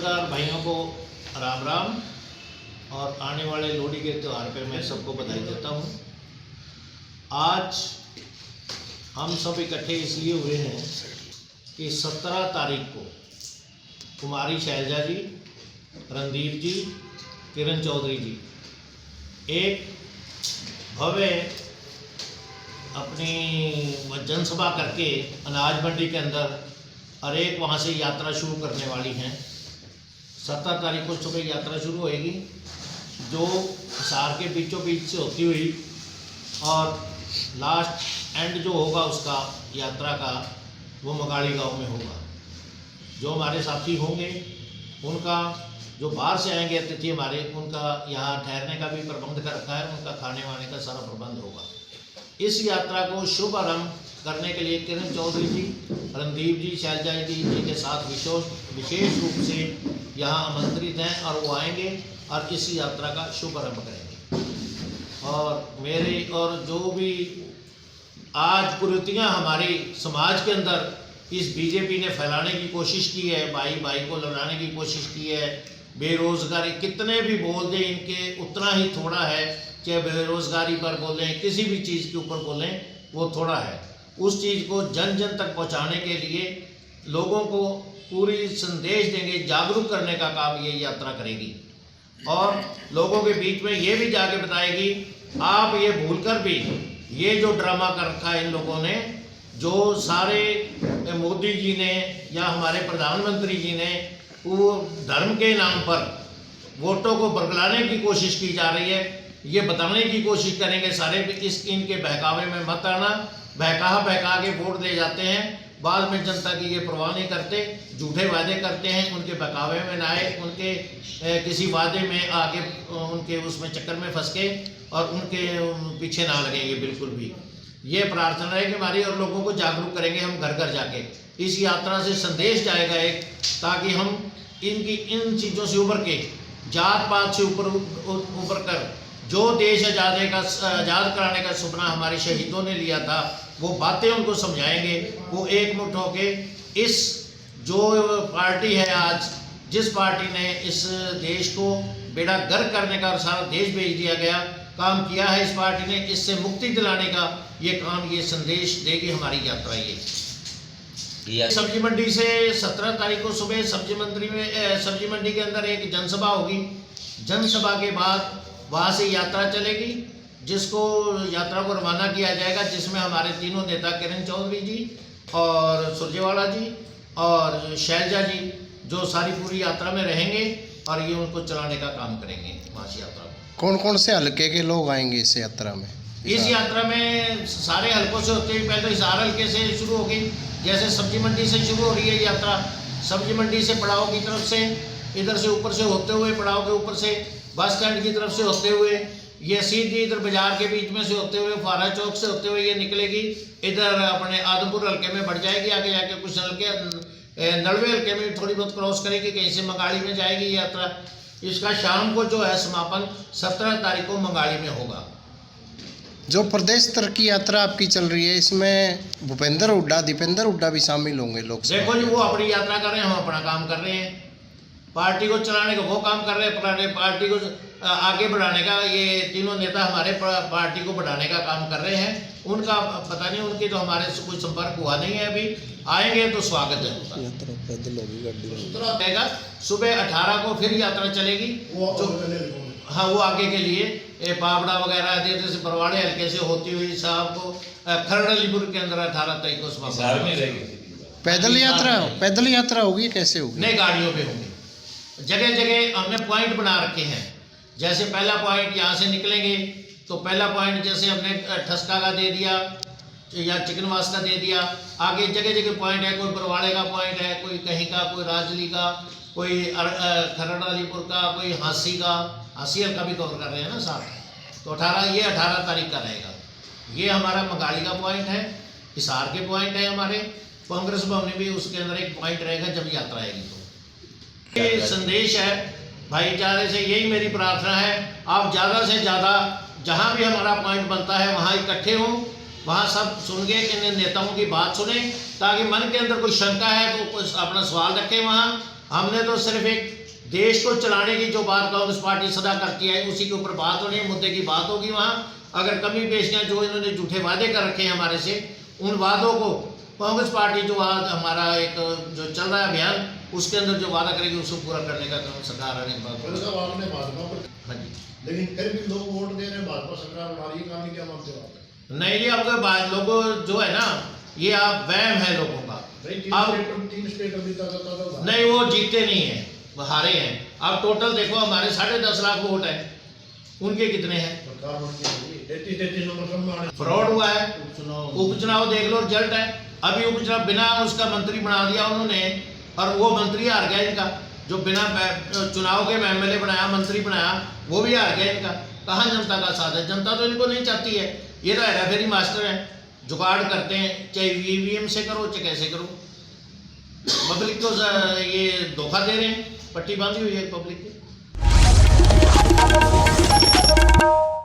पत्रकार भाइयों को राम राम और आने वाले लोहड़ी के त्यौहार पे मैं सबको बधाई देता हूँ। आज हम सब इकट्ठे इसलिए हुए हैं कि 17 तारीख को कुमारी शैलजा जी, रणदीप जी, किरण चौधरी जी एक भव्य अपनी जनसभा करके अनाज मंडी के अंदर और एक वहाँ से यात्रा शुरू करने वाली हैं। 17 तारीख को सुबह यात्रा शुरू होएगी जो हिसार के बीचों बीच से होती हुई और लास्ट एंड जो होगा उसका यात्रा का वो मगाड़ी गांव में होगा। जो हमारे साथी होंगे उनका, जो बाहर से आएंगे अतिथि हमारे, उनका यहाँ ठहरने का भी प्रबंध कर रखा है, उनका खाने वाने का सारा प्रबंध होगा। इस यात्रा को शुभ आरंभ करने के लिए किरण चौधरी जी, रणदीप जी, शैलजा जी के साथ विशेष रूप से यहाँ आमंत्रित हैं और वो आएंगे और इस यात्रा का शुभ आरंभ करेंगे। और मेरे और जो भी आज कुरीतियाँ हमारे समाज के अंदर इस बीजेपी ने फैलाने की कोशिश की है, भाई भाई को लड़ाने की कोशिश की है, बेरोजगारी कितने भी बोल दें इनके उतना ही थोड़ा है। चाहे बेरोजगारी पर बोलें, किसी भी चीज़ के ऊपर बोलें, वो थोड़ा है। उस चीज़ को जन जन तक पहुंचाने के लिए लोगों को पूरी संदेश देंगे, जागरूक करने का काम ये यात्रा करेगी और लोगों के बीच में ये भी जाके बताएगी आप ये भूलकर भी ये जो ड्रामा कर रखा है इन लोगों ने, जो सारे मोदी जी ने या हमारे प्रधानमंत्री जी ने वो धर्म के नाम पर वोटों को बरगलाने की कोशिश की जा रही है, ये बताने की कोशिश करेंगे सारे इस इनके बहकावे में मत आना। बहका के वोट दे जाते हैं, बाद में जनता की ये परवाह नहीं करते, झूठे वादे करते हैं, उनके बहकावे में ना आए, उनके किसी वादे में आगे उनके उसमें चक्कर में फंस के और उनके पीछे ना लगेंगे बिल्कुल भी। ये प्रार्थना है कि हमारी, और लोगों को जागरूक करेंगे हम घर घर जाके। इस यात्रा से संदेश जाएगा एक, ताकि हम इनकी इन चीज़ों से उभर के, जात पात से ऊपर कर जो देश आज़ाद कराने का सपना हमारे शहीदों ने लिया था, वो बातें उनको समझाएंगे। वो एकमुठ होके इस जो पार्टी है आज, जिस पार्टी ने इस देश को बेड़ा गर्क करने का और सारा देश भेज दिया गया काम किया है, इस पार्टी ने इससे मुक्ति दिलाने का ये काम, ये संदेश देगी हमारी यात्रा। ये सब्जी मंडी से 17 तारीख को सुबह सब्जी मंडी के अंदर एक जनसभा होगी। जनसभा के बाद वहाँ से यात्रा चलेगी, जिसको यात्रा को रवाना किया जाएगा, जिसमें हमारे तीनों नेता किरण चौधरी जी और सुरजेवाला जी और शैलजा जी जो सारी पूरी यात्रा में रहेंगे और ये उनको चलाने का काम करेंगे वहाँ से यात्रा में। कौन कौन से हल्के के लोग आएंगे इस यात्रा में? इस यात्रा में सारे हल्कों से होते हुए पहले तो हिसार हल्के से शुरू होगी। जैसे सब्जी मंडी से शुरू हो रही है यात्रा, सब्जी मंडी से पड़ाव की तरफ से, इधर से ऊपर से होते हुए पड़ाव के ऊपर से बस स्टैंड की तरफ से होते हुए ये सीधी इधर बाजार के बीच में से होते हुए फारा चौक से होते हुए ये निकलेगी, इधर अपने आदमपुर हल्के में बढ़ जाएगी, आगे जाके कुछ हल्के नड़वे हल्के में थोड़ी बहुत क्रॉस करेगी, कहीं से मंगाड़ी में जाएगी यात्रा। इसका शाम को जो है समापन 17 तारीख को मंगाड़ी में होगा। जो प्रदेश स्तर की यात्रा आपकी चल रही है, इसमें भूपेंद्र हुड्डा, दीपेंद्र हुड्डा भी शामिल होंगे लोग? देखो जी, वो अपनी यात्रा कर रहे हैं, हम अपना काम कर रहे हैं। पार्टी को चलाने का वो काम कर रहे हैं, पार्टी को आगे बढ़ाने का ये तीनों नेता हमारे पार्टी को बढ़ाने का काम कर रहे हैं। उनका पता नहीं, उनकी तो हमारे से कोई संपर्क हुआ नहीं है अभी। आएंगे तो स्वागत है उनका। यात्रा पैदल होगी, गाड़ी सुबह 18 को फिर यात्रा चलेगी, जो हाँ वो आगे के लिए पावड़ा वगैरह जैसे बरवाड़े हल्के से होती हुई साहब को खरड़लीपुर के अंदर 18 तारीख को समापन रहेगी। पैदल यात्रा होगी, कैसे होगी? नई गाड़ियों पे होगी। जगह जगह हमने पॉइंट बना रखे हैं। जैसे पहला पॉइंट यहाँ से निकलेंगे तो पहला पॉइंट जैसे हमने ठसका का दे दिया या चिकनवास का दे दिया। आगे जगह जगह पॉइंट है, कोई बरवाड़े का पॉइंट है, कोई कहीं का, कोई राजली का, कोई खरड़लीपुर का, कोई हांसी का, हांसी हल्का भी कवर कर रहे हैं ना साथ। तो 18 तारीख का रहेगा। ये हमारा मंगाड़ी का पॉइंट है, हिसार के पॉइंट है, हमारे कांग्रेस भवन में भी उसके अंदर एक पॉइंट रहेगा जब यात्रा आएगी। तो ये संदेश है भाईचारे से, यही मेरी प्रार्थना है। आप ज़्यादा से ज़्यादा जहाँ भी हमारा पॉइंट बनता है वहाँ इकट्ठे हों, वहाँ सब सुन के इन नेताओं की बात सुने, ताकि मन के अंदर कोई शंका है तो अपना सवाल रखें वहाँ, हमने तो सिर्फ एक देश को चलाने की जो बात कांग्रेस पार्टी सदा करती है उसी के ऊपर बात होनी है, मुद्दे की बात होगी। वहाँ अगर कमी पेशियाँ जो इन्होंने झूठे वादे कर रखे हैं हमारे से, उन वादों को कांग्रेस पार्टी जो आज हमारा एक जो चल रहा है अभियान, उसके अंदर जो वादा करेगी उसको पूरा करने का काम सरकार आने के बाद। आपने भाजपा पर, हाँ जी, लेकिन फिर भी लोग वोट दे रहे हैं भाजपा सरकार बना रही है, काम नहीं, क्या मानते हो आप? नहीं ये अब लोगों जो है ना, ये आप वहम है लोगों का। भाई तीन स्टेट अभी तक नहीं, वो जीते नहीं है, वो हारे हैं। अब टोटल देखो हमारे 10.5 लाख वोट है, उनके कितने हैं? सरकार वोट की 33 नंबर सब में आने फ्रॉड हुआ है। उपचुनाव देख लो, रिजल्ट है। अभी उपचुनाव बिना उसका मंत्री बना दिया उन्होंने, और वो मंत्री हार गया इनका। जो बिना चुनाव के एमएलए बनाया, मंत्री बनाया, वो भी हार गया इनका। कहाँ जनता का साथ है? जनता तो इनको नहीं चाहती है। ये तो हेराफेरी मास्टर है, जुगाड़ करते हैं, चाहे ईवीएम से करो चाहे कैसे करो। पब्लिक को ये धोखा दे रहे हैं, पट्टी बांधी हुई है पब्लिक की।